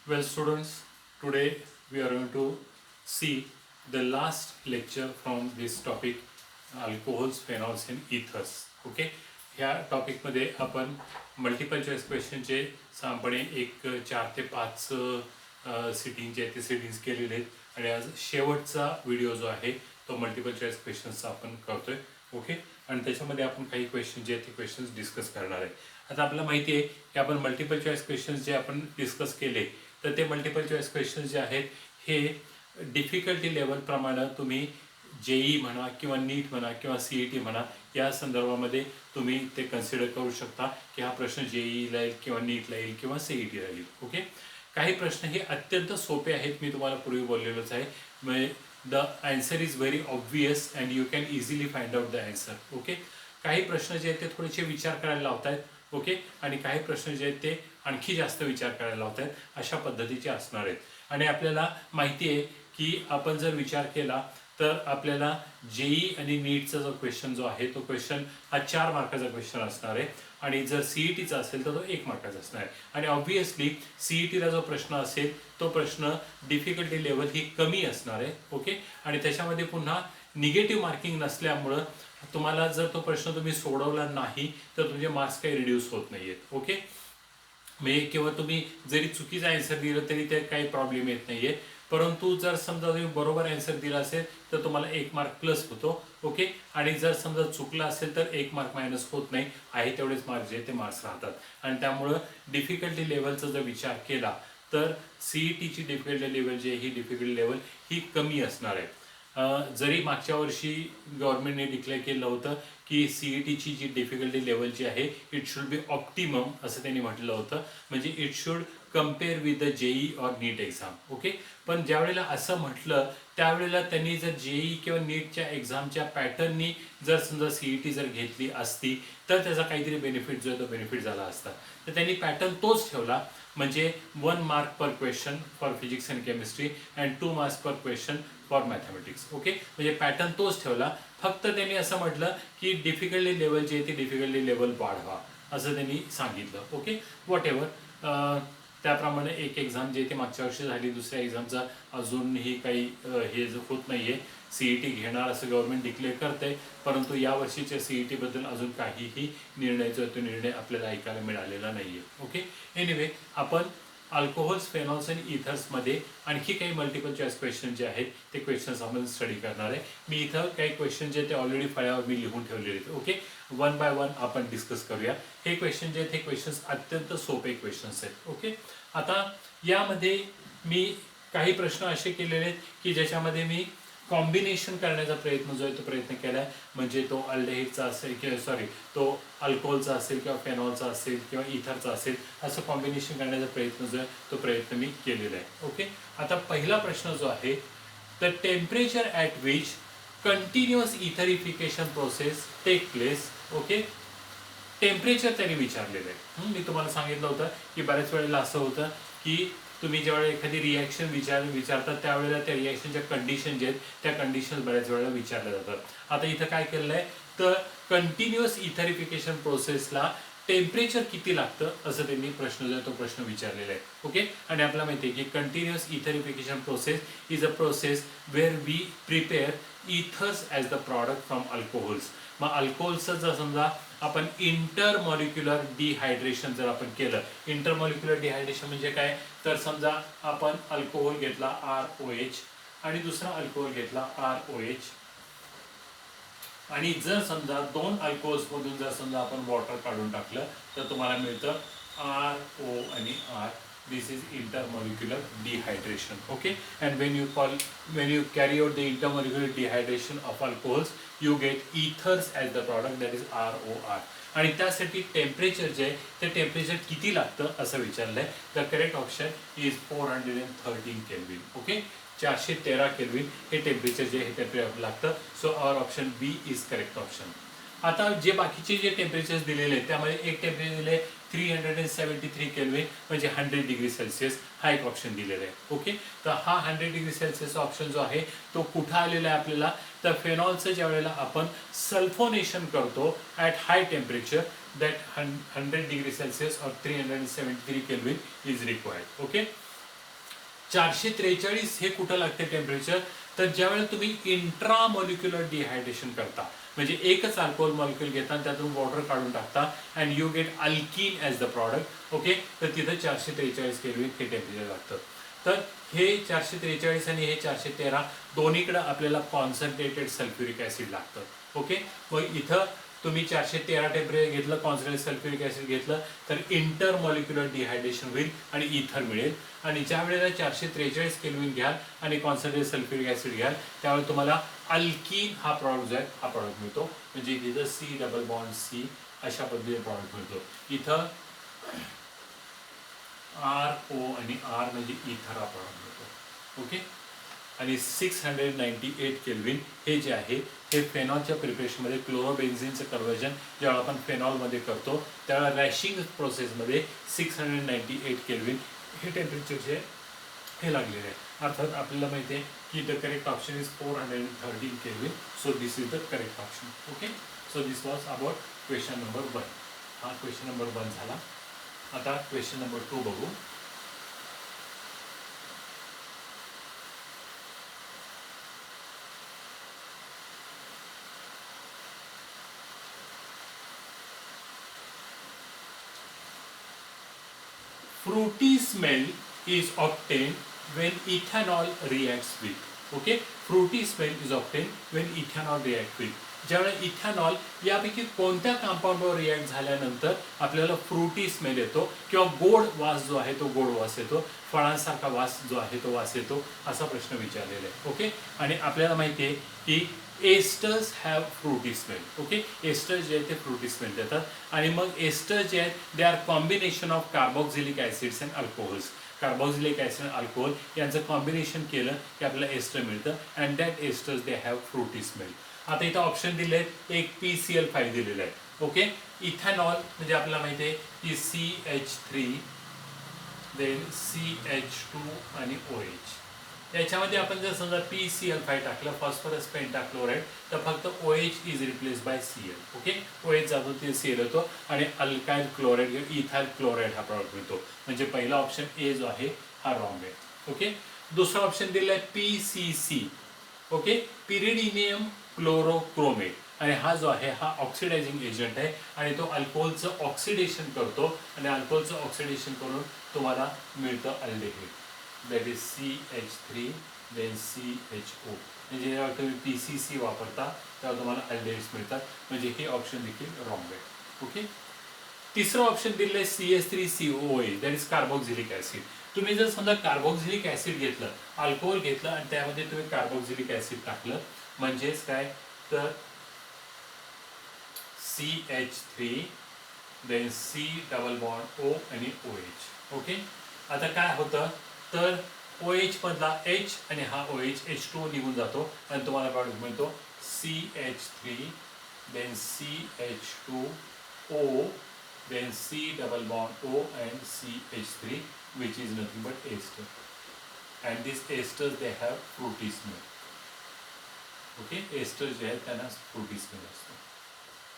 Well, students, today we are going to see the last lecture from this topic, alcohols, phenols and ethers. Okay, ह्या टॉपिकमध्ये आपण multiple choice क्वेश्चनचे साधारणपणे एक 4 ते 5 sitting जे ते sittings केलेले आहेत आणि आज शेवटचा व्हिडिओ जो आहे तो मल्टिपल चॉईस क्वेश्चन्सचा आपण करतोय. ओके, आणि त्याच्यामध्ये आपण काही क्वेश्चन जे आहेत ते क्वेश्चन्स डिस्कस करणार आहे. आता आपल्याला माहिती आहे की आपण मल्टिपल चॉईस क्वेश्चन्स जे आपण डिस्कस केले तर ते मल्टिपल चॉईस क्वेश्चन्स जे आहेत हे डिफिकल्टी लेवलप्रमाणे तुम्ही जेई म्हणा किंवा नीट म्हणा किंवा CET म्हणा या संदर्भामध्ये तुम्ही ते कन्सिडर करू शकता की हा प्रश्न जेईला येईल किंवा नीटला येईल किंवा CETला येईल. ओके, काही प्रश्न हे अत्यंत सोपे आहेत, मी तुम्हाला पूर्वी बोललेलोच आहे. म्हणजे the answer is very obvious and you can easily find out the answer. Okay, काही प्रश्न जे आहेत ते थोडेसे विचार करायला लावत आहेत. ओके, आणि काही प्रश्न जे आहेत ते आणखी जास्त विचार करायला लावत आहेत, अशा पद्धतीचे असणार आहेत. आणि आपल्याला माहिती आहे की आपण जर विचार केला तर आपल्याला जेई आणि नीटचा जो क्वेश्चन जो आहे तो क्वेश्चन हा 4 मार्काचा क्वेश्चन असणार आहे आणि जर CETचा असेल तर तो 1 मार्काचा असणार आहे. आणि ऑब्व्हियसली CETला जो प्रश्न असेल तो प्रश्न डिफिकल्टी लेवल ही कमी असणार आहे. ओके, आणि त्याच्यामध्ये पुन्हा निगेटिव्ह मार्किंग नसल्यामुळं तुम्हाला जर तो प्रश्न तुम्ही सोडवला नाही तर तुमचे मार्क्स काही रिड्यूस होत नाही आहेत. ओके, म्हणजे किंवा तुम्ही जरी चुकीचा आन्सर दिलं तरी ते काही प्रॉब्लेम येत नाही आहे. परंतु जर समजा तुम्ही बरोबर आन्सर दिला असेल तर तुम्हाला 1 मार्क प्लस होतो. ओके, आणि जर समजा चुकला असेल तर 1 मार्क मायनस होत नाही, आहे तेवढेच मार्क जे ते मार्क्स राहतात. आणि त्यामुळं डिफिकल्टी लेवलचा जर विचार केला तर CETची डिफिकल्टी लेवल जी आहे ही डिफिकल्टी लेवल ही कमी असणार आहे. जरी मागच्या वर्षी गव्हर्नमेंटने डिक्लेअर केलं होतं की CETची जी डिफिकल्टी लेवल जी आहे इट शुड बी ऑप्टिमम असं त्यांनी म्हटलं होतं, म्हणजे it should compare with the JEE or NEET exam. Okay, पण ज्यावेळेला असं म्हटलं त्यावेळेला त्यांनी जर जेई किंवा नीटच्या एक्झामच्या पॅटर्ननी जर समजा CET जर घेतली असती तर त्याचा काहीतरी बेनिफिट जो आहे तो बेनिफिट झाला असता. तर त्यांनी पॅटर्न तोच ठेवला, म्हणजे 1 mark per question for physics and chemistry and 2 marks per question for mathematics. Okay, म्हणजे पॅटर्न तोच ठेवला, फक्त त्यांनी असं म्हटलं की डिफिकल्टी लेवल जे आहे ते डिफिकल्टी लेवल वाढवा असं त्यांनी सांगितलं. ओके, वॉट एव्हर, त्याप्रमाणे एक एक्झाम जे ते मागच्या वर्षी झाली, दुसऱ्या एक्झामचा अजूनही काही हे होत नाही आहे. CET घेणार असं गव्हर्नमेंट डिक्लेअर करते, परंतु यावर्षीच्या CETबद्दल अजून काहीही निर्णय जो तो निर्णय आपल्याला ऐकायला मिळालेला नाही आहे. ओके, एनिवे आपण अल्कोहोल्स, फेनॉल्स आणि इथर्समध्ये आणखी काही मल्टिपल चॉईस क्वेश्चन जे आहेत ते क्वेश्चन्स आपण स्टडी करणार आहे. मी इथं काही क्वेश्चन जे ते ऑलरेडी फळ्यावर मी लिहून ठेवलेले आहेत. ओके, 1 बाय 1 आपण डिस्कस करूया. हे क्वेश्चन जे आहेत हे क्वेश्चन्स अत्यंत सोपे क्वेश्चन्स आहेत. ओके, आता यामध्ये मी काही प्रश्न असे केलेले आहेत की ज्याच्यामध्ये मी कॉम्बिनेशन करण्याचा प्रयत्न जो आहे तो प्रयत्न केला आहे, म्हणजे तो अल्डेहाइडचा असेल किंवा तो अल्कोहोलचा असेल किंवा फेनॉलचा असेल किंवा इथरचा असेल, असं कॉम्बिनेशन करण्याचा प्रयत्न जो आहे तो प्रयत्न मी केलेला आहे. ओके, आता पहिला प्रश्न जो आहे, the temperature at which continuous etherification process take place. Okay, temperature त्यांनी विचारलेलं आहे. मी तुम्हाला सांगितलं होतं की बऱ्याच वेळेला असं होतं की तुम्ही ज्यावेळेला एखादी रिॲक्शन विचारतात त्यावेळेला त्या रिॲक्शनच्या कंडिशन जे आहेत त्या कंडिशन बऱ्याच वेळेला विचारल्या जातात. आता इथं काय केलेलं आहे तर कंटिन्युअस इथरिफिकेशन प्रोसेसला टेम्परेचर किती लागतं असं त्यांनी प्रश्न जो आहे तो प्रश्न विचारलेला आहे. ओके, आणि आपल्याला माहिती आहे की continuous etherification process is a process where we prepare ethers as the product from alcohols. मग अल्कोहोलचं जर समजा आपण इंटरमॉलिक्युलर डिहायड्रेशन जर आपण केलं, इंटरमॉलिक्युलर डिहायड्रेशन म्हणजे काय तर समजा आपण अल्कोहोल घेतला ROH आणि दुसरा अल्कोहोल घेतला ROH, आणि जर समजा 2 अल्कोहोल्समधून जर समजा आपण वॉटर काढून टाकलं तर तुम्हाला मिळतं RO आणि R. This is intermolecular dehydration. Okay, and when you carry out the intermolecular dehydration of alcohols you get ethers as the product, that is ROR. आणि त्यासाठी टेम्परेचर जे आहे ते टेम्परेचर किती लागतं असं विचारलंय. The correct option is 413 kelvin. Okay, 413 kelvin हे टेम्परेचर जे आहे ते लागतं. So our option B is correct option. आता जे बाकीचे जे टेम्परेचर्स दिलेले आहेत त्यामध्ये एक टेम्परेचर दिले 373 केल्विन म्हणजे 100 डिग्री सेल्सिअस, हा एक ऑप्शन दिलेला आहे. ओके, तर हा 100 डिग्री सेल्सिअस ऑप्शन जो आहे तो कुठं आलेला आहे आपल्याला तर फेनॉलचं ज्या वेळेला आपण सल्फोनेशन करतो at high temperature that 100 degree Celsius और 373 केल्विन इज रिक्वायर्ड. ओके, 443 हे कुठं लागते टेम्परेचर, तर ज्यावेळेला तुम्ही इंट्रामॉलिक्युलर डिहायड्रेशन करता, म्हणजे एकच अल्कोहोल मॉलिक्युल घेता आणि त्यातून वॉटर काढून टाकता and you get alkyne as the product. Okay, तर तिथं 443 केल्विन हे टेम्परेचर लागतं. तर हे 443 आणि हे 413 दोन्हीकडे आपल्याला कॉन्सन्ट्रेटेड सल्फ्युरिक ॲसिड लागतं. ओके, मग इथं तुम्ही 413 टेम्परेचर घेतलं, कॉन्सन्ट्रेटेड सल्फ्युरिक ॲसिड घेतलं तर इंटरमॉलिक्युलर डिहायड्रेशन होईल आणि इथर मिळेल. आणि ज्या वेळेला 443 केल्विन घ्याल आणि कॉन्सन्ट्रेटेड सल्फ्युरिक ॲसिड घ्याल त्यावेळेला तुम्हाला अल्कीन हा प्रॉडक्ट जो आहे हा प्रॉडक्ट मिळतो. म्हणजे इथं C डबल बॉन्ड C अशा पद्धतीने प्रॉडक्ट मिळतो. इथं RO आणि R म्हणजे इथर हा प्रॉडक्ट मिळतो. ओके, आणि 698 केल्विन हे जे आहे हे फेनॉलच्या प्रिपरेशनमध्ये क्लोरोबेन्झिनचं कन्व्हर्जन जेव्हा आपण फेनॉलमध्ये करतो त्यावेळेला रॅशिंग प्रोसेसमध्ये 698 केल्विन हे टेम्परेचर जे हे लागलेलं आहे. अर्थात आपल्याला माहिती आहे की the correct option is 413 kelvin. So this is the correct option. Okay, so this was about question number 1. हा क्वेश्चन नंबर 1 झाला. आता क्वेश्चन नंबर 2 बघू. Fruity smell is obtained when ethanol reacts with. Okay, fruity smell is obtained when ethanol reacts with. ज्यावेळेला ethanol यापैकी कोणत्या कंपाऊंडवर react झाल्यानंतर आपल्याला frutti smell येतो किंवा गोड वास जो आहे तो गोड वास येतो, फळांसारखा वास जो आहे तो वास येतो, असा प्रश्न विचारलेला आहे. ओके, आणि आपल्याला माहिती आहे की esters have fruity smell. Okay, esters जे आहेत ते फ्रुटी स्मेल देतात आणि मग एस्टर्स जे आहेत they are combination of carboxylic acids and alcohols. Carboxylic acid आणि अल्कोहोल यांचं कॉम्बिनेशन केलं की आपल्याला एस्टर मिळतं and that esters they have fruity smell. आता इथं ऑप्शन दिले आहेत, एक PCl5 दिलेलं आहे. ओके, इथेनॉल म्हणजे आपल्याला माहिती आहे की CH3 देन CH2 आणि OH. याच्यामध्ये आपण जर समजा PCl5 टाकलं, फॉस्फरस पेंटाक्लोराइड, तर फक्त OH is replace by Cl. Okay, OH जातो ते Cl होतो आणि अल्काइल क्लोराइड किंवा इथाइल क्लोराइड हा प्रॉडक्ट मिळतो. म्हणजे पहिला ऑप्शन ए जो आहे हा रॉंग आहे. ओके, दुसरा ऑप्शन दिला आहे PCC. ओके, पिरिडिनियम क्लोरोक्रोमेट, आणि हा जो आहे हा ऑक्सिडायझिंग एजंट आहे आणि तो अल्कोहोलचं ऑक्सिडेशन करतो आणि अल्कोहोलचं ऑक्सिडेशन करून तुम्हाला मिळतं aldehyde. That is CH3 then CHO. म्हणजे जेव्हा तुम्ही PCC वापरता तेव्हा तुम्हाला अल्डेहाइड्स मिळतात. म्हणजे हे ऑप्शन देखील रॉंग आहे. ओके, तिसरं ऑप्शन दिलं आहे CH3COOH, that is carboxylic acid. तुम्ही जर समजा कार्बोक्झिलिक ॲसिड घेतलं, अल्कोहोल घेतलं आणि त्यामध्ये तुम्ही कार्बोक्झिलिक ॲसिड टाकलं, म्हणजेच काय तर CH3 then C double bond O आणि OH. ओके, आता काय होतं तर OH मधला H आणि हा OH H2 निघून जातो आणि तुम्हाला प्रॉडक्ट मिळतो CH3 then CH2O then C double bond O and CH3, which is nothing but ester. And these esters they have fruity smell. Okay, esters जे आहेत त्यांना fruity smell असतो.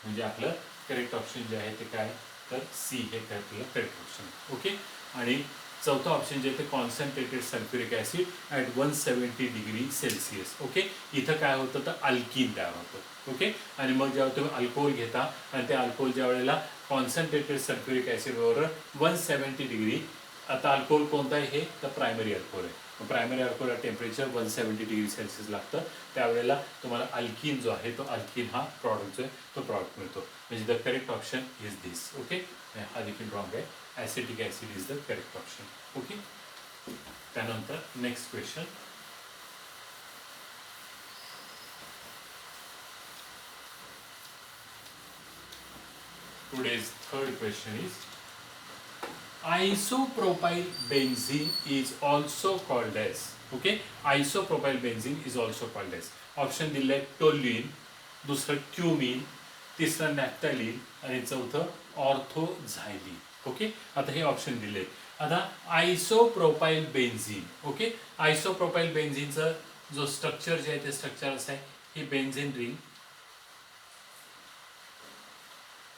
म्हणजे आपलं करेक्ट ऑप्शन जे आहे ते काय तर C हे आपलं करेक्ट ऑप्शन. ओके, आणि चौथा ऑप्शन जे आहे ते concentrated sulphuric acid at 170 degree Celsius. Okay, इथं काय होतं तर अल्कीन तयार होतं. ओके, आणि मग जेव्हा तुम्ही अल्कोहोल घेता आणि ते अल्कोहोल ज्या वेळेला कॉन्सन्ट्रेटेड सल्फ्युरिक ॲसिड बरोबर 170 डिग्री, आता अल्कोहोल कोणतं आहे हे तर प्रायमरी अल्कोहोल आहे. Primary alcohol temperature 170 degree Celsius लागतं. त्यावेळेला तुम्हाला अल्कीन जो आहे तो अल्कीन हा प्रॉडक्ट जो आहे तो प्रॉडक्ट मिळतो. म्हणजे the correct option is this. Okay, हा देखील रॉंग आहे. Acetic acid is the correct option. Okay, त्यानंतर next question. Today's third question is isopropyl benzene is also called as. Okay, isopropyl benzene is also called as. Option दिले toluene, दुसरं cumin, तिसरं naphthalene आणि चौथं ऑर्थोझायलिन. Okay, आता हे option दिले. आता आयसोप्रोपाइल बेन्झीन. ओके, आयसोप्रोपाइल बेन्झीनचं जो स्ट्रक्चर जे आहे ते स्ट्रक्चर असं आहे, ही बेन्झीन रिंग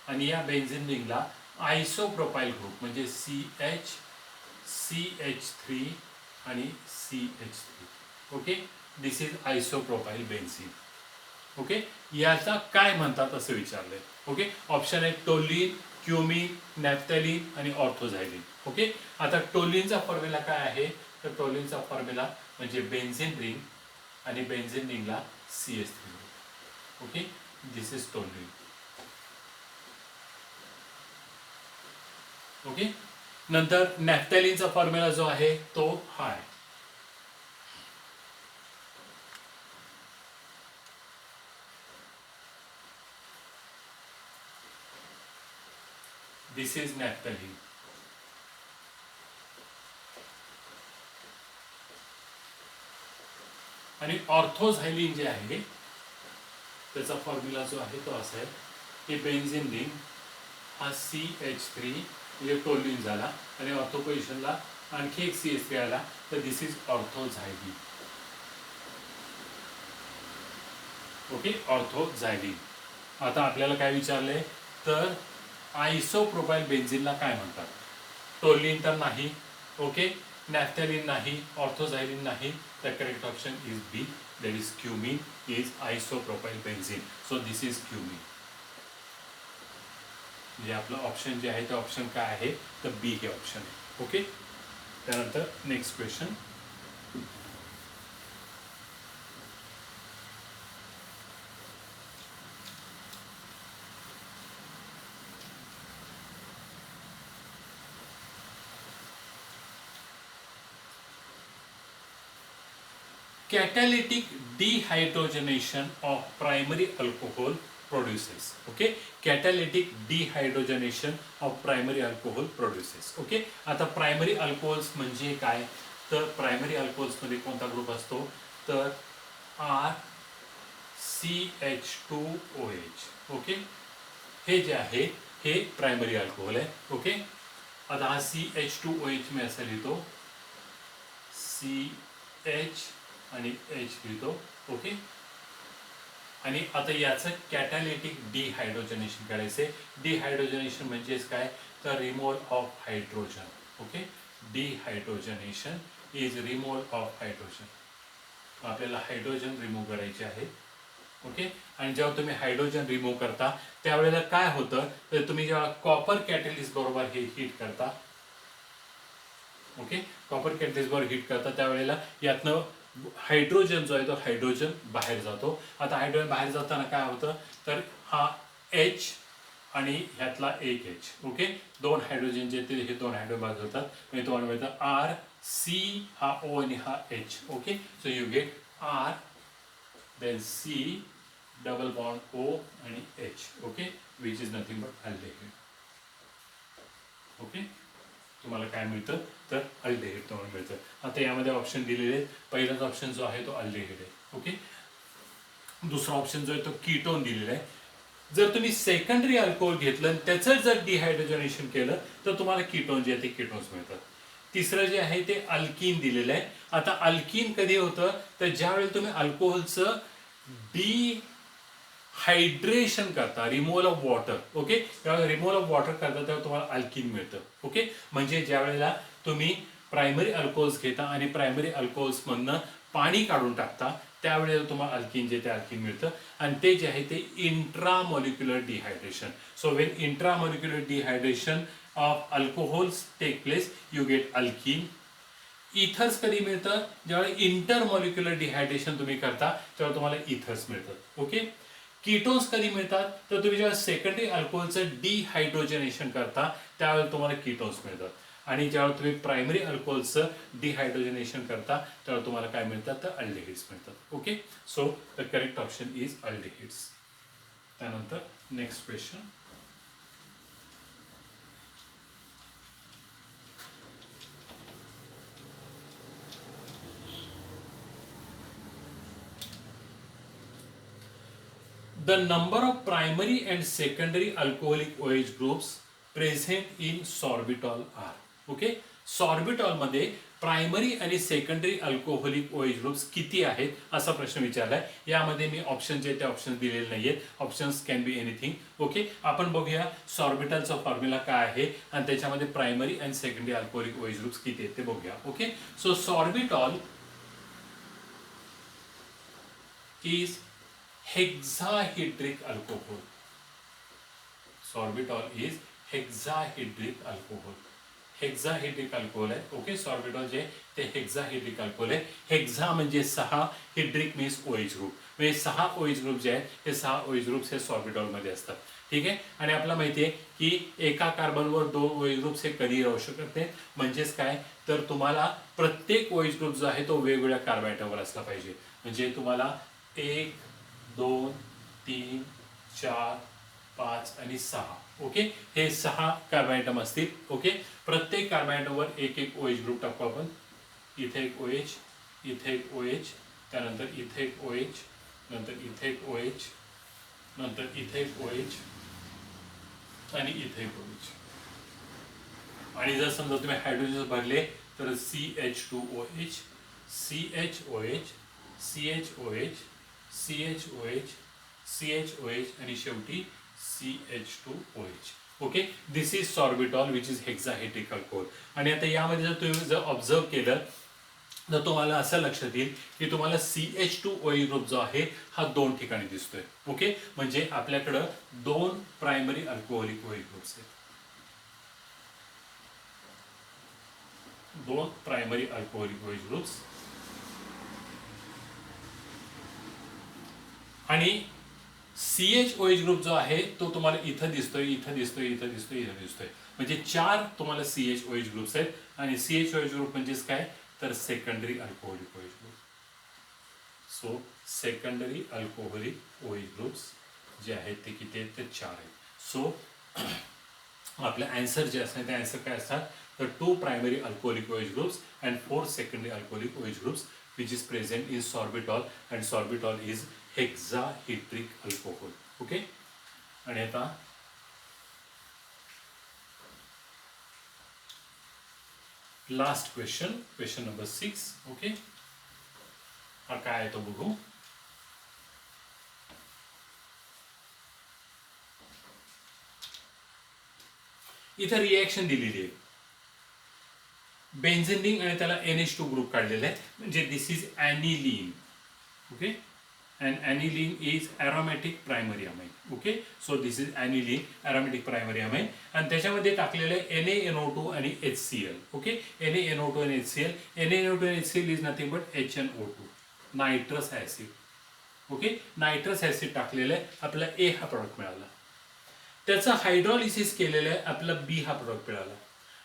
आणि या बेन्झीन रिंगला आयसोप्रोपाइल ग्रुप म्हणजे CH, CH3 आणि CH3. Okay, this is isopropyl benzene. Okay, याचा काय म्हणतात असं विचारलंय. ओके, ऑप्शन आहे टोलिन, क्युमिन, नॅफ्थॅलिन आणि ऑर्थोझायलिन. ओके, आता टोलिनचा फॉर्म्युला काय आहे, तर टोलिनचा फॉर्म्युला म्हणजे बेन्झीन रिंग आणि बेन्झीन रिंगला CH3. Okay, this is toluene. Okay, नंतर नॅफ्थॅलिनचा फॉर्म्युला जो आहे तो हा आहे. This is naphthalene. आणि ऑर्थोझायलिन जे आहे त्याचा फॉर्म्युला जो आहे तो असा आहे की बेन्झीन रिंग हा CH3 म्हणजे टोलिन झाला आणि ऑर्थो पोझिशनला आणखी एक CH3 आला, तर दिस इज ऑर्थोझायलिन. ओके, ऑर्थोझायलिन. आता आपल्याला काय विचारलंय, तर आयसोप्रोपाइल बेन्झीनला काय म्हणतात. टोलिन तर नाही, ओके, नॅफ्थॅलिन नाही, ऑर्थोझायलिन नाही. The correct option is B, that is cumene is isopropyl benzene. So this is cumene. म्हणजे आपलं ऑप्शन जे आहे ते ऑप्शन काय आहे, तर बी हे ऑप्शन आहे. ओके, त्यानंतर next question. Catalytic dehydrogenation of primary alcohol produces. Okay, catalytic dehydrogenation of primary alcohol produces. Okay, आता प्रायमरी अल्कोहोल्स म्हणजे काय, तर प्रायमरी अल्कोहोल्स मध्ये कोणता ग्रुप असतो, तर RCH2OH. ओके, हे जे आहे हे प्रायमरी अल्कोहोल आहे. ओके, आता हा CH2OH मी असं लिहितो, CH आणि H लिहितो. ओके, आणि आता याचं कॅटॅलिटिक डिहायड्रोजनेशन करायचे. डिहायड्रोजनेशन म्हणजेच काय, तर removal of hydrogen. Okay, dehydrogenation is removal of hydrogen. आपल्याला हायड्रोजन रिमूव्ह करायचे आहे. ओके, आणि जेव्हा तुम्ही हायड्रोजन रिमूव्ह करता त्यावेळेला काय होतं, तर तुम्ही जेव्हा कॉपर कॅटलिस्ट बरोबर हे हीट करता, ओके, कॉपर कॅटलिस्ट बरोबर हीट करता त्यावेळेला यातनं हायड्रोजन जो आहे तो हायड्रोजन बाहेर जातो. आता हायड्रोजन बाहेर जाताना काय होतं, तर हा H आणि ह्यातला एक H. ओके, दोन हायड्रोजन जे हे दोन हायड्रोजन बाहेर जातात, म्हणजे तुम्हाला मिळतं RC, हा O आणि हा H. Okay, so you get R then C double bond O आणि H. Okay, which is nothing but aldehyde. Okay, तुम्हाला काय मिळतं, तर अल्डेहाइड तुम्हाला मिळतं. आता यामध्ये ऑप्शन दिलेले आहेत. पहिलाच ऑप्शन जो आहे तो अल्डेहाइड आहे. ओके, दुसरा ऑप्शन जो आहे तो कीटोन दिलेला आहे. जर तुम्ही सेकंडरी अल्कोहोल घेतलं आणि त्याचं जर डिहायड्रोजनेशन केलं तर तुम्हाला कीटोन जे आहे ते कीटोन्स मिळतात. तिसरं जे आहे ते अल्कीन दिलेलं आहे. आता अल्कीन कधी होतं, तर ज्यावेळेला तुम्ही अल्कोहोलचं हायड्रेशन करता, रिमूव्हल ऑफ वॉटर. ओके, जेव्हा रिमूव्हल ऑफ वॉटर करता तेव्हा तुम्हाला अल्कीन मिळतं. ओके, म्हणजे ज्या वेळेला तुम्ही प्रायमरी अल्कोहोल्स घेता आणि प्रायमरी अल्कोहोल्स मधनं पाणी काढून टाकता त्यावेळेला तुम्हाला अल्कीन जे ते अल्कीन मिळतं. आणि ते जे आहे ते intramolecular dehydration. So when intramolecular dehydration of alcohols take place, you get alkene. Ethers कधी मिळतं, ज्यावेळेला इंटरमॉलिक्युलर डिहायड्रेशन तुम्ही करता तेव्हा तुम्हाला इथर्स मिळतात. ओके, कीटोन्स कधी मिळतात, तर तुम्ही जेव्हा सेकंडरी अल्कोहोलचं डिहायड्रोजनेशन करता त्यावेळेला तुम्हाला कीटोन्स मिळतात. आणि ज्यावेळेला तुम्ही प्रायमरी अल्कोहोलचं डिहायड्रोजनेशन करता त्यावेळेला तुम्हाला काय मिळतात, तर अल्डेहाइड्स मिळतात. Okay, so the correct option is aldehydes. त्यानंतर next question. The number of primary and secondary alcoholic OH groups present in sorbitol are. Okay, सॉर्बिटॉलमध्ये प्रायमरी आणि सेकंडरी अल्कोहोलिक OH ग्रुप्स किती आहेत असा प्रश्न विचारलाय. यामध्ये मी ऑप्शन जे ते ऑप्शन दिलेले नाहीयेत. Options can be anything. Okay, आपण बघूया सॉर्बिटॉलचा फॉर्म्युला काय आहे आणि त्याच्यामध्ये प्रायमरी आणि सेकंडरी अल्कोहोलिक OH ग्रुप्स किती आहेत ते बघूया. Okay, so sorbitol is hexahedric alcohol. Sorbitol is hexahedric alcohol. Hexahedric alcohol आहे. ओके, सॉर्बिटॉल जे ते हेक्साहेड्रिक अल्कोहोल आहे. हेक्सा म्हणजे 6, हेड्रिक मीन्स OH ग्रुप. म्हणजे 6 OH ग्रुप जे आहेत हे 6 OH ग्रुप्स हे सॉर्बिटॉलमध्ये असतात. ठीक आहे, आणि आपल्याला माहिती आहे की एका कार्बनवर 2 OH ग्रुप्स हे कधी राहू शकत नाहीत. म्हणजेच काय, तर तुम्हाला प्रत्येक OH ग्रुप जो आहे तो वेगवेगळ्या कार्बन ॲटमवर असला पाहिजे. म्हणजे तुम्हाला 1, 2, 3, 4, 5 आणि 6. ओके, हे 6 कार्बन ॲटम असतील. ओके, प्रत्येक कार्बन ॲटमवर एक एक OH ग्रुप टाकू आपण. इथे एक OH, इथे एक OH, त्यानंतर इथे एक OH, नंतर इथे एक OH, नंतर इथे एक OH आणि इथे एक OH. आणि जर समजा तुम्ही हायड्रोजन भरले तर CH2OH, CHOH, CHOH, CHOH, CHOH आणि शेवटी CH2OH. Okay, this is sorbitol which is hexahedric alcohol. आणि आता यामध्ये जर तुम्ही जर ऑब्झर्व केलं तर तुम्हाला असं लक्षात येईल की तुम्हाला CH2OH ग्रुप जो आहे हा 2 ठिकाणी दिसतोय. ओके, म्हणजे आपल्याकडं 2 प्रायमरी अल्कोहोलिक OH ग्रुप्स आहेत. 2 प्रायमरी अल्कोहोलिक OH ग्रुप्स आणि CHOH ग्रुप जो आहे तो तुम्हाला इथं दिसतोय, इथं दिसतोय, इथं दिसतोय, इथं दिसतोय. म्हणजे 4 तुम्हाला CHOH ग्रुप्स आहेत. आणि CHOH ग्रुप म्हणजेच काय, तर secondary alcoholic OH group. So secondary alcoholic OH groups जे आहेत ते किती आहेत, ते 4 आहेत. सो आपलं आन्सर जे असणार ते आन्सर काय असतात, तर 2 primary alcoholic OH groups and 4 secondary alcoholic OH groups which is present in sorbitol, and sorbitol is hexahedric alcohol. Okay, आणि आता लास्ट क्वेश्चन नंबर 6. ओके, हा काय आहे तो बघू. इथं रिएक्शन दिलेली आहे. बेन्झीन रिंग आणि त्याला NH2 ग्रुप काढलेला आहे. म्हणजे this is aniline. Okay, and aniline is aromatic primary amine. Okay, so this is aniline, aromatic primary amine. आणि त्याच्यामध्ये टाकलेलं आहे NaNO2 आणि HCl. ओके, NaNO2 आणि HCl. NaNO2 आणि HCl is nothing but HNO2, nitrous acid. Okay, nitrous acid टाकलेलं आहे, आपला A हा प्रोडक्ट मिळाला. त्याचं हायड्रॉलिसिस केलेलं आहे, आपला B हा प्रोडक्ट मिळाला.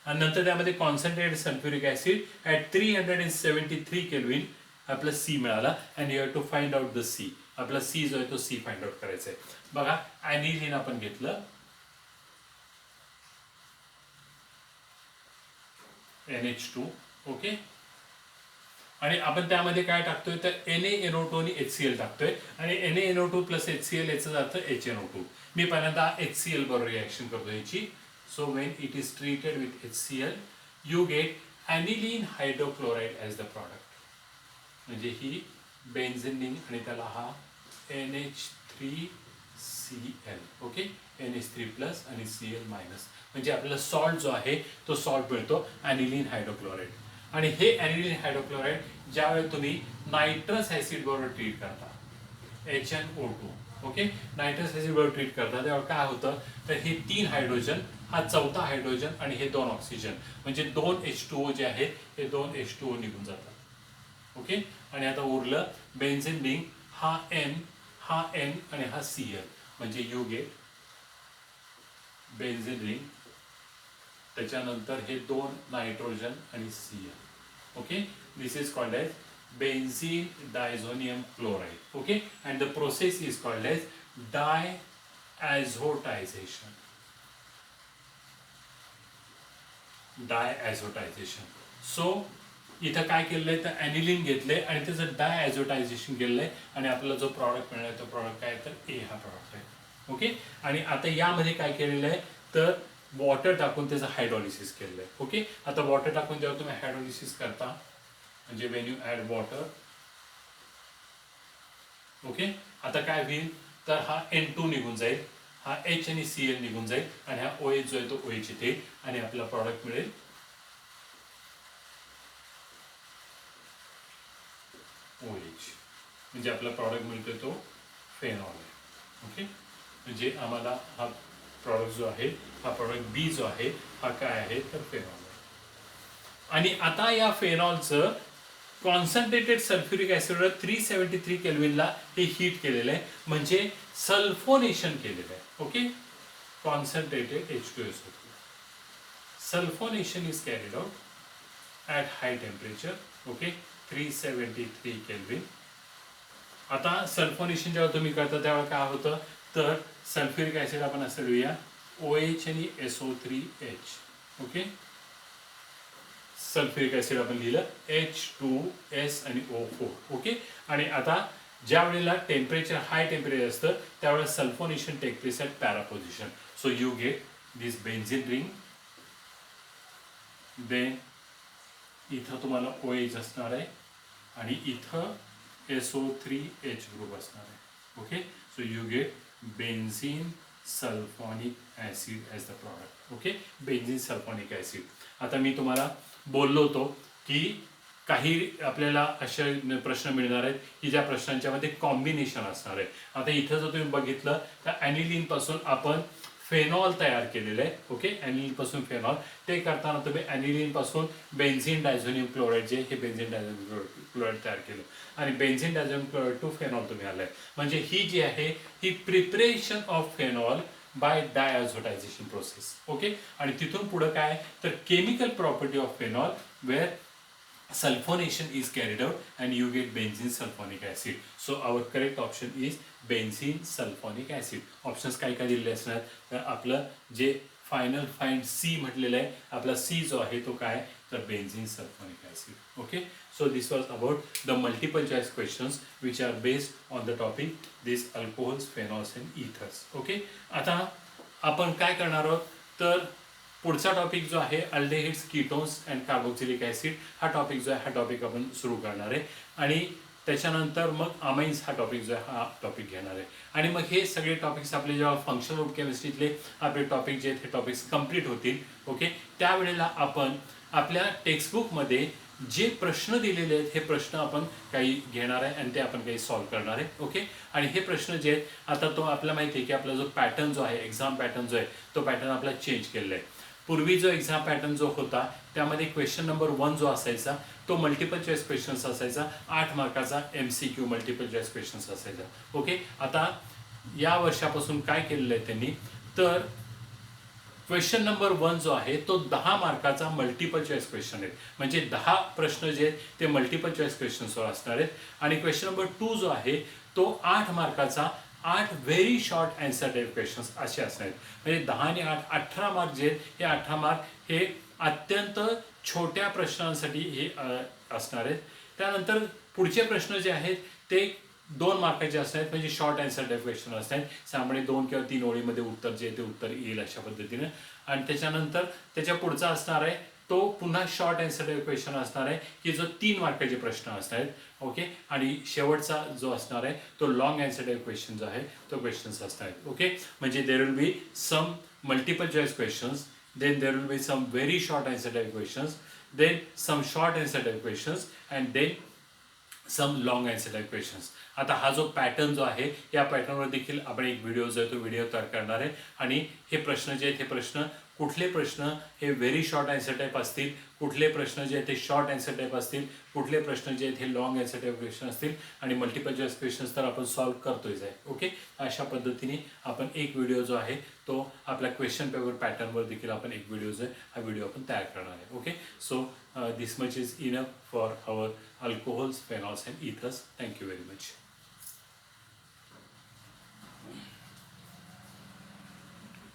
आणि नंतर त्यामध्ये concentrated sulphuric acid at 373 kelvin आपला C मिळाला. And you have to find out the C. आपला C जो आहे तो C फाइंड आउट करायचा आहे. बघा, ॲनिलीन आपण घेतलं, NH2. ओके, आणि आपण त्यामध्ये काय टाकतोय तर NaNO2 आणि HCl टाकतोय. आणि NaNO2 प्लस HCl याचा अर्थ HNO2. मी पहिल्यांदा HCl बरोबर रिॲक्शन करतो याची. So when it is treated with HCl, you get aniline hydrochloride as the product. म्हणजे ही बेन्झीन रिंग आणि त्याला हा NH3Cl. ओके, NH3 प्लस आणि Cl मायनस. म्हणजे आपल्याला सॉल्ट जो आहे तो सॉल्ट मिळतो, ॲनिलीन हायड्रोक्लोराईड. आणि हे ॲनिलीन हायड्रोक्लोराईड ज्यावेळी तुम्ही नायट्रस ॲसिड बरोबर ट्रीट करता, HNO2. ओके, नायट्रस ॲसिड बरोबर ट्रीट करता तेव्हा काय होतं, तर हे 3 हायड्रोजन, हा 4था हायड्रोजन आणि हे 2 ऑक्सिजन, म्हणजे 2 H2O जे आहेत हे 2 H2O निघून जातात. ओके, आणि आता उरलं बेन्झीन रिंग, हा N, हा N आणि हा Cl. म्हणजे यू गेट बेन्झीन रिंग, त्याच्यानंतर हे 2 नायट्रोजन आणि Cl. Okay, this is called as benzene diazonium chloride. Okay, and the process is called as diazotization. So इथं काय केलंय तर ॲनिलीन घेतलंय आणि त्याचं डायॲझोटायझेशन केलंय आणि आपल्याला जो प्रॉडक्ट मिळाला तो प्रॉडक्ट काय तर A हा प्रॉडक्ट आहे. ओके, आणि आता यामध्ये काय केलेलं आहे तर वॉटर टाकून त्याचं हायड्रॉलिसिस केलेलं आहे. ओके, आता वॉटर टाकून जेव्हा तुम्ही हायड्रॉलिसिस करता म्हणजे when you add water, okay, आता काय होईल तर हा N2 निघून जाईल, हा H आणि Cl निघून जाईल आणि हा OH जो आहे तो OH इथे, आणि आपला प्रॉडक्ट मिळेल OH. म्हणजे आपला प्रॉडक्ट मिळतोय तो फेनॉल आहे. ओके, म्हणजे आम्हाला हा प्रॉडक्ट जो आहे, हा प्रॉडक्ट बी जो आहे हा काय आहे तर फेनॉल आहे. आणि आता या फेनॉलचं कॉन्सन्ट्रेटेड सल्फ्युरिक ॲसिडवर 373 केल्विनला हे हीट केलेलं आहे, म्हणजे सल्फोनेशन केलेलं आहे. Okay, concentrated H2SO3. Sulphonation is carried out at high temperature. Okay, 373 kelvin. आता सल्फोनेशन जेव्हा तुम्ही करता तेव्हा काय होतं तर सल्फ्युरिक ॲसिड आपण असं लिहूया OH आणि SO3H. ओके, सल्फ्युरिक ॲसिड आपण लिहिलं H2S आणि O4. ओके, आणि आता ज्या वेळेला टेम्परेचर हाय टेम्परेचर असतं त्यावेळेला sulphonation take place at para position. So you get this benzene ring, then इथं तुम्हाला OH असणार आहे आणि इथं SO3H ग्रुप असणार आहे. Okay, so you gate benzene sulphonic acid as the product. Okay, benzene sulphonic acid. आता मी तुम्हाला बोललो होतो की काही आपल्याला असे प्रश्न मिळणार आहेत की ज्या प्रश्नांच्या मध्ये कॉम्बिनेशन असणार आहे. आता इथं जर तुम्ही बघितलं तर ॲनिलीन पासून आपण फेनॉल तयार केलेलं आहे. ओके, ॲनिलीन पासून फेनॉल, ते करताना तुम्ही ॲनिलीन पासून बेन्झिन डायझोनियम क्लोराईड जे हे बेन्झिन डायझोनियम क्लोराईड तयार केलं आणि benzene diazonium chloride to phenol तुम्ही आलाय. म्हणजे ही जी आहे ही preparation of phenol by diazotization process. Okay, आणि तिथून पुढे काय तर chemical property of phenol where sulfonation is carried out and you get benzene sulfonic acid. So our correct option is benzene sulfonic acid. Options काय काय दिलेले असणार तर आपलं जे फायनल फाइंड सी म्हटलेलं आहे, आपला सी जो आहे तो काय तर benzene sulphonic acid. Okay, so this was about the multiple choice questions which are based on the topic this alcohols phenols and ethers. Okay, आता आपण काय करणार आहोत तर पुढचा टॉपिक जो आहे अल्डेहिड्स, कीटोन्स अँड कार्बोक्सिलिक ॲसिड, हा टॉपिक जो आहे हा टॉपिक आपण सुरू करणार आहे आणि त्याच्यानंतर मग अमाइन्स हा टॉपिक जो आहे हा टॉपिक घेणार आहे. आणि मग हे सगळे टॉपिक्स आपले जेव्हा फंक्शनल ग्रुप केमिस्ट्रीतले आपले टॉपिक जे आहेत हे टॉपिक्स कंप्लीट होतील. ओके, त्यावेळेला आपण आपल्या टेक्स्टबुकमध्ये जे प्रश्न दिलेले आहेत हे प्रश्न आपण काही घेणार आहे आणि ते आपण काही सॉल्व्ह करणार आहे. ओके, आणि हे प्रश्न जे आहेत आता तो आपल्याला माहिती आहे की आपला जो पॅटर्न जो आहे एक्झाम पॅटर्न जो आहे तो पॅटर्न आपला चेंज केलेला आहे. पूर्वी जो एक्झाम पॅटर्न जो होता त्यामध्ये क्वेश्चन नंबर 1 जो असायचा तो मल्टिपल चॉईस क्वेश्चन्स असायचा, 8 मार्काचा MCQ मल्टिपल चॉईस क्वेश्चन्स असायचा. ओके, आता या वर्षापासून काय केलेलं आहे त्यांनी तर क्वेश्चन नंबर 1 जो आहे तो 10 मार्काचा मल्टिपल चॉईस क्वेश्चन आहे, म्हणजे 10 प्रश्न जे आहेत ते मल्टिपल चॉईस क्वेश्चन्सवर असणार आहेत. आणि क्वेश्चन नंबर 2 जो आहे तो 8 मार्काचा 8 very short answer type questions असे असणार आहेत. म्हणजे 10 आणि 8 18 मार्क जे आहेत हे 18 मार्क हे अत्यंत छोट्या प्रश्नांसाठी हे असणार आहेत. त्यानंतर पुढचे प्रश्न जे आहेत ते 2 मार्काचे असणार आहेत, म्हणजे शॉर्ट आन्सर टाईप क्वेश्चन असणार आहेत. त्यामुळे 2 किंवा 3 ओळीमध्ये उत्तर जे आहे ते उत्तर येईल अशा पद्धतीने. आणि त्याच्यानंतर त्याच्या पुढचा असणार आहे तो पुन्हा शॉर्ट आन्सर टाईप क्वेश्चन असणार आहे की जो 3 मार्काचे प्रश्न असणार आहेत. ओके, आणि शेवटचा जो असणार आहे तो लॉंग आन्सर टाईप क्वेश्चन जो आहे तो क्वेश्चन्स असणार आहेत. ओके, म्हणजे there will be some multiple choice questions, then there will be some very short answer type questions, then some short answer type questions and then some long answer type questions. आता हा जो pattern जो आहे या पॅटर्नवर देखील आपण एक video जो आहे तो व्हिडिओ तयार करणार आहे. आणि हे प्रश्न जे आहेत हे प्रश्न कुठले प्रश्न हे व्हेरी शॉर्ट आन्सर टाईप असतील, कुठले प्रश्न जे आहेत ते शॉर्ट आन्सर टाईप असतील, कुठले प्रश्न जे आहेत हे लॉंग आन्सर टाईप क्वेश्चन असतील आणि मल्टिपल चॉईस क्वेश्चन्स तर आपण सॉल्व्ह करतोयच आहे. ओके, अशा पद्धतीने आपण एक व्हिडिओ जो आहे तो आपल्या क्वेश्चन पेपर पॅटर्नवर देखील आपण एक व्हिडिओ जो आहे हा व्हिडिओ आपण तयार करणार आहे. Okay, so this much is enough for our alcohols, phenols and ethers. Thank you very much.